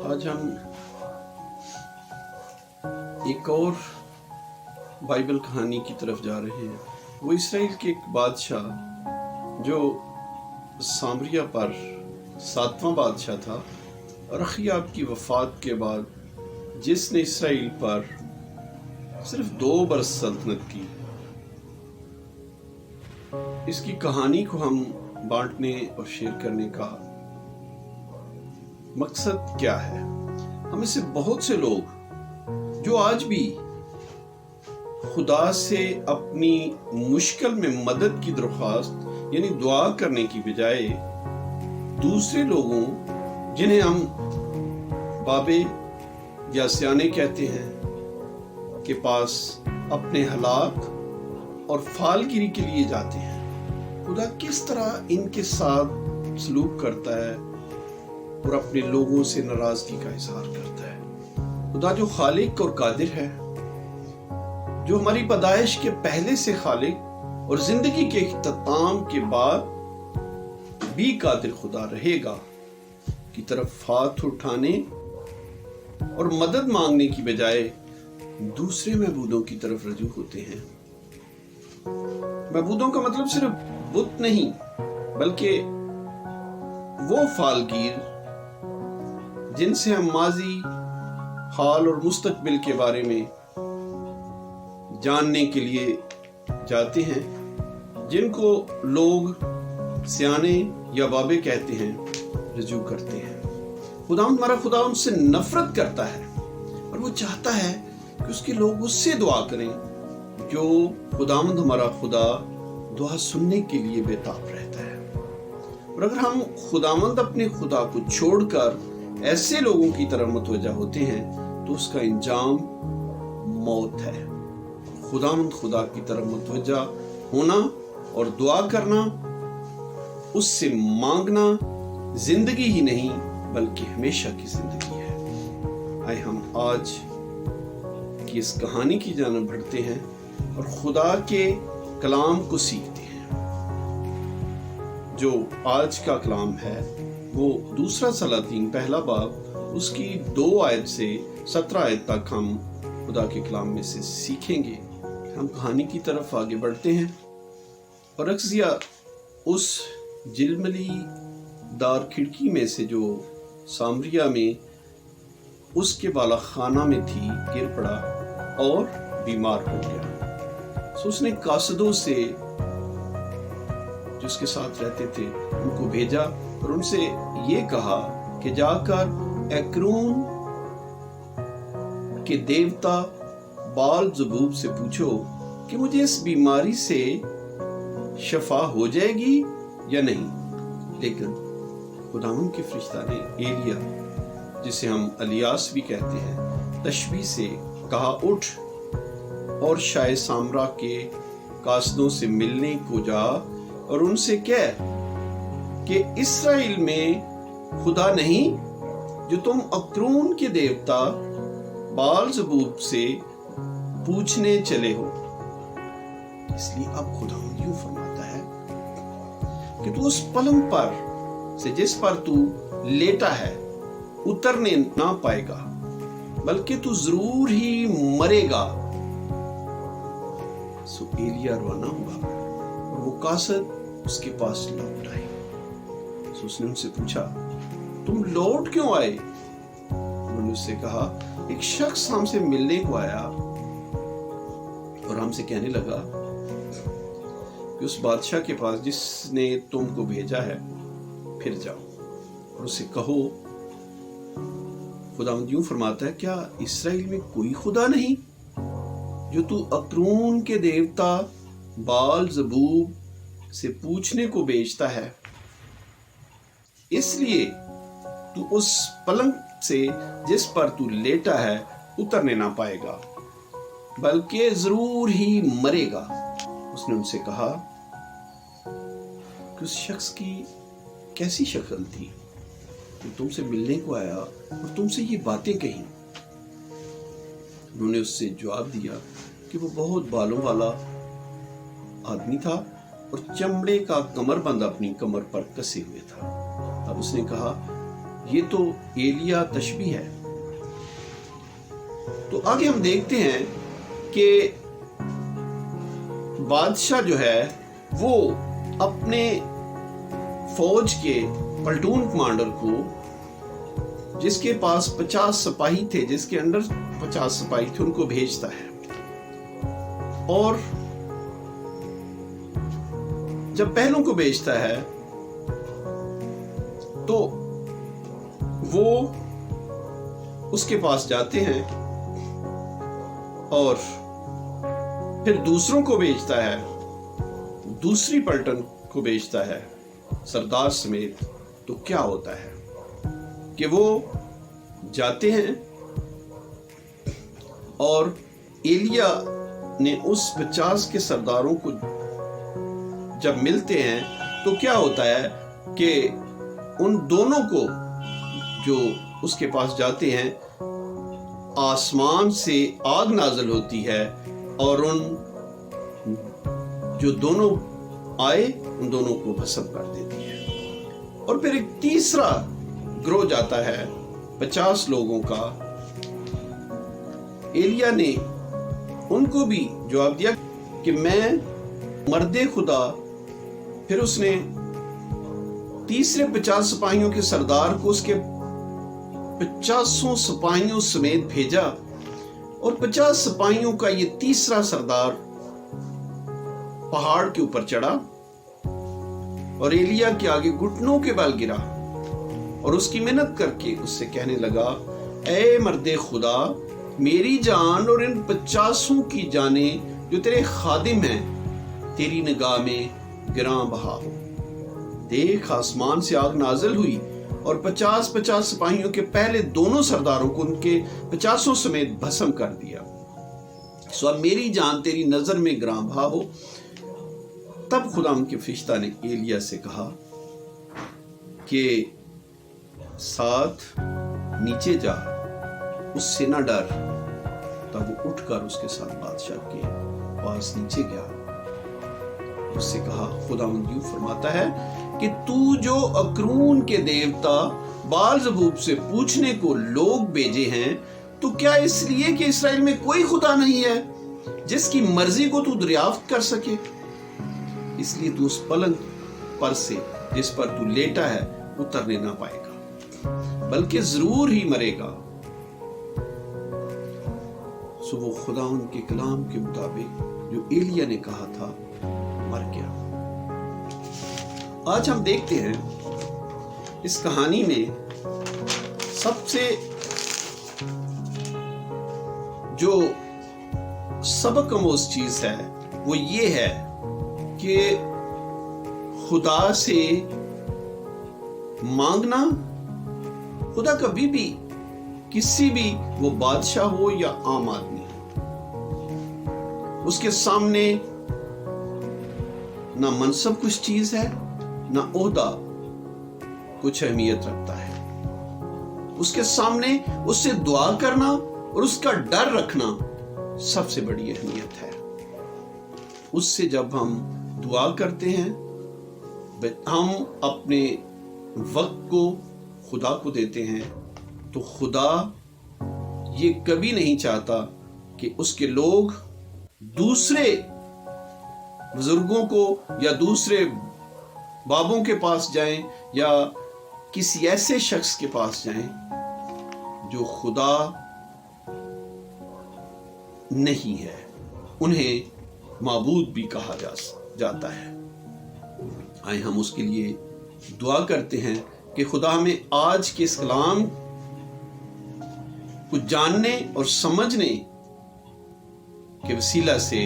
آج ہم ایک اور بائبل کہانی کی طرف جا رہے ہیں۔ وہ اسرائیل کے ایک بادشاہ جو سامریہ پر 7واں بادشاہ تھا، اور اخیاب کی وفات کے بعد جس نے اسرائیل پر صرف 2 برس سلطنت کی۔ اس کی کہانی کو ہم بانٹنے اور شیئر کرنے کا مقصد کیا ہے؟ ہم میں سے بہت سے لوگ جو آج بھی خدا سے اپنی مشکل میں مدد کی درخواست یعنی دعا کرنے کی بجائے دوسرے لوگوں جنہیں ہم بابے یا سیانے کہتے ہیں کے پاس اپنے ہلاک اور فالگیری کے لیے جاتے ہیں۔ خدا کس طرح ان کے ساتھ سلوک کرتا ہے اور اپنے لوگوں سے ناراضگی کا اظہار کرتا ہے۔ خدا جو خالق اور قادر ہے، جو ہماری پیدائش کے پہلے سے خالق اور زندگی کے اختتام کے بعد بھی قادر خدا رہے گا کی طرف ہاتھ اٹھانے اور مدد مانگنے کی بجائے دوسرے معبودوں کی طرف رجوع ہوتے ہیں۔ معبودوں کا مطلب صرف بت نہیں، بلکہ وہ فالگیر جن سے ہم ماضی، حال اور مستقبل کے بارے میں جاننے کے لیے جاتے ہیں، جن کو لوگ سیانے یا بابے کہتے ہیں، رجوع کرتے ہیں۔ ہمارا خدا ان سے نفرت کرتا ہے اور وہ چاہتا ہے کہ اس کے لوگ اس سے دعا کریں۔ جو خداوند ہمارا خدا دعا سننے کے لیے بےتاب رہتا ہے، اور اگر ہم خداوند اپنے خدا کو چھوڑ کر ایسے لوگوں کی طرف متوجہ ہوتے ہیں تو اس کا انجام موت ہے۔ خداوند خدا کی طرف متوجہ ہونا اور دعا کرنا، اس سے مانگنا زندگی ہی نہیں بلکہ ہمیشہ کی زندگی ہے۔ آئے ہم آج کی اس کہانی کی جانب بڑھتے ہیں اور خدا کے کلام کو سیکھتے ہیں۔ جو آج کا کلام ہے وہ 2 سلاطین 1 باب اس کی 2 آیت سے 17 آیت تک ہم خدا کے کلام میں سے سیکھیں گے۔ ہم کہانی کی طرف آگے بڑھتے ہیں، اور اکسیا اس جلملی دار کھڑکی میں سے جو سامریہ میں اس کے بالا خانہ میں تھی گر پڑا اور بیمار ہو گیا۔ اس نے قاصدوں سے جو اس کے ساتھ رہتے تھے ان کو بھیجا اور ان سے یہ کہا کہ جا کر ایکرون کے دیوتا بال زبوب سے پوچھو کہ مجھے اس بیماری سے شفا ہو جائے گی یا نہیں۔ لیکن خداوند کے فرشتہ نے ایلیا، جسے ہم الیاس بھی کہتے ہیں، تشبیہ سے کہا اٹھ اور شاہ سامرا کے قاصدوں سے ملنے کو جا اور ان سے کہہ کہ اسرائیل میں خدا نہیں جو تم اکرون کے دیوتا بال زبوب سے پوچھنے چلے ہو۔ اس لیے اب خدا یوں فرماتا ہے کہ تو اس پلنگ پر سے جس پر تو لیٹا ہے اترنے نہ پائے گا، بلکہ تو ضرور ہی مرے گا۔ سو ایلیا روانہ ہوا اور وہ قاصد اس کے پاس لوٹ آئے۔ سو اس نے ان سے پوچھا تم لوٹ کیوں آئے؟ انہوں نے اس سے کہا ایک شخص ہم سے ملنے کو آیا اور ہم سے کہنے لگا کہ اس بادشاہ کے پاس جس نے تم کو بھیجا ہے پھر جاؤ اور اسے کہو خداوند یوں فرماتا ہے کیا اسرائیل میں کوئی خدا نہیں جو تو اکرون کے دیوتا بال زبوب سے پوچھنے کو بھیجتا ہے؟ اس لیے تو اس پلنگ سے جس پر تو لیٹا ہے اترنے نہ پائے گا، بلکہ ضرور ہی مرے گا۔ اس نے ان سے کہا کہ اس شخص کی کیسی شکل تھی جو تم سے ملنے کو آیا اور تم سے یہ باتیں کہیں؟ انہوں نے اس سے جواب دیا کہ وہ بہت بالوں والا آدمی تھا اور چمڑے کا کمر بند اپنی کمر پر کسے ہوئے تھا۔ اب اس نے کہا یہ تو ایلیا تشبیہ ہے۔ تو آگے ہم دیکھتے ہیں کہ بادشاہ جو ہے وہ اپنے فوج کے پلٹون کمانڈر کو، جس کے پاس 50 سپاہی تھے، جس کے انڈر 50 سپاہی تھے، ان کو بھیجتا ہے۔ اور جب پہلوں کو بھیجتا ہے تو وہ اس کے پاس جاتے ہیں، اور پھر دوسروں کو بھیجتا ہے، دوسری پلٹن کو بھیجتا ہے سردار سمیت۔ تو کیا ہوتا ہے کہ وہ جاتے ہیں، اور ایلیا نے اس 50 کے سرداروں کو جب ملتے ہیں تو کیا ہوتا ہے کہ ان دونوں کو جو اس کے پاس جاتے ہیں، آسمان سے آگ نازل ہوتی ہے، اور ان جو دونوں آئے ان دونوں کو بھسم کر دیتی ہے۔ اور پھر ایک تیسرا گروہ جاتا ہے 50 لوگوں کا۔ ایلیا نے ان کو بھی جواب دیا کہ میں مرد خدا۔ پھر اس نے تیسرے 50 سپاہیوں کے سردار کو اس کے 50 سپاہیوں سمیت بھیجا، اور 50 سپاہیوں کا یہ تیسرا سردار پہاڑ کے اوپر چڑھا اور ایلیا کے آگے گھٹنوں کے بل گرا، اور اس کی منت کر کے اس سے کہنے لگا، اے مرد خدا، میری جان اور ان 50 کی جانیں جو تیرے خادم ہیں تیری نگاہ میں گراں بہا ہو۔ دیکھ، آسمان سے آگ نازل ہوئی اور 50 سپاہیوں کے پہلے دونوں سرداروں کو ان کے 50 سمیت بھسم کر دیا۔ سو اب میری جان تیری نظر میں گراں بہا ہو۔ تب خدا ان کے فرشتہ نے ایلیا سے کہا کہ ساتھ نیچے جا، اس سے نہ ڈر۔ تب وہ اٹھ کر اس کے ساتھ بادشاہ کے پاس نیچے گیا، اس سے کہا، خدا یوں فرماتا ہے کہ تو جو اکرون کے دیوتا بال زبوب سے پوچھنے کو لوگ بھیجے ہیں، تو کیا اس لیے کہ اسرائیل میں کوئی خدا نہیں ہے جس کی مرضی کو تو دریافت کر سکے؟ اس لیے تو اس پلنگ پر سے جس پر تو لیٹا ہے اترنے نہ پائے گا، بلکہ ضرور ہی مرے گا۔ سو وہ خدا ان کے کلام کے مطابق جو ایلیا نے کہا تھا مر گیا۔ آج ہم دیکھتے ہیں اس کہانی میں سب سے جو سبق آموز چیز ہے وہ یہ ہے کہ خدا سے مانگنا، خدا کبھی بھی کسی بھی، وہ بادشاہ ہو یا عام آدمی، اس کے سامنے نہ منصب کچھ چیز ہے، نہ عہدہ کچھ اہمیت رکھتا ہے۔ اس کے سامنے اس سے دعا کرنا اور اس کا ڈر رکھنا سب سے بڑی اہمیت ہے۔ اس سے جب ہم دعا کرتے ہیں، ہم اپنے وقت کو خدا کو دیتے ہیں، تو خدا یہ کبھی نہیں چاہتا کہ اس کے لوگ دوسرے بزرگوں کو یا دوسرے بابوں کے پاس جائیں یا کسی ایسے شخص کے پاس جائیں جو خدا نہیں ہے۔ انہیں معبود بھی کہا جاتا ہے۔ آئے ہم اس کے لیے دعا کرتے ہیں کہ خدا ہمیں آج کے اس کلام کو جاننے اور سمجھنے کے وسیلہ سے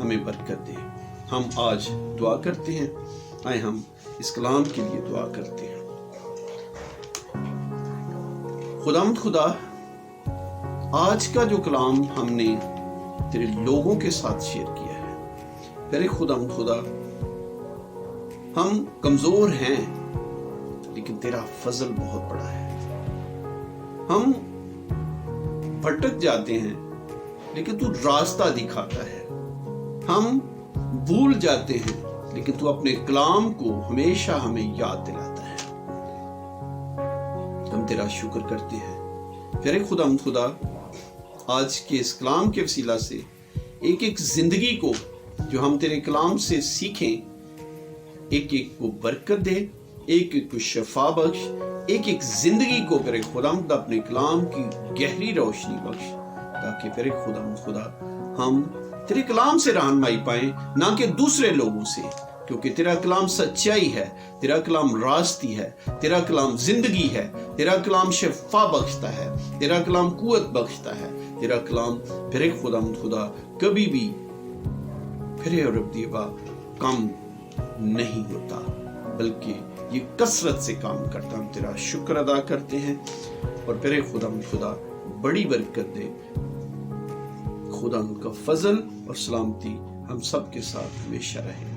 ہمیں برکت دے۔ ہم آج دعا کرتے ہیں، آئے ہم اس کلام کے لیے دعا کرتے ہیں۔ خدا آج کا جو کلام ہم نے تیرے لوگوں کے ساتھ شیئر کیا ہے، پھر خدا ہم کمزور ہیں، لیکن تیرا فضل بہت بڑا ہے۔ ہم بھٹک جاتے ہیں، لیکن تو راستہ دکھاتا ہے۔ ہم بھول جاتے ہیں، لیکن تو اپنے کلام کو ہمیشہ ہمیں یاد دلاتا ہے۔ تیرا شکر کرتے ہیں۔ پیارے خدا آج کے اس کلام کے وسیلہ سے ایک ایک زندگی کو جو ہم تیرے کلام سے سیکھیں، ایک ایک کو برکت دے، ایک ایک کو شفا بخش، ایک ایک زندگی کو پیارے خداوند اپنے کلام کی گہری روشنی بخش، تاکہ پیارے خدا ہم تیرے کلام سے رہنمائی پائیں، نہ کہ دوسرے لوگوں سے، کیونکہ تیرا کلام سچائی ہے، تیرا کلام راستی ہے، تیرا کلام زندگی ہے، تیرا کلام شفا بخشتا ہے، تیرا کلام قوت بخشتا ہے، تیرا کلام پھر خدا کبھی بھی پھر رب دیوا کم نہیں ہوتا، بلکہ یہ کثرت سے کام کرتا۔ ہم تیرا شکر ادا کرتے ہیں اور پھر خدا بڑی برکت دے۔ خدا ان کا فضل اور سلامتی ہم سب کے ساتھ ہمیشہ رہے۔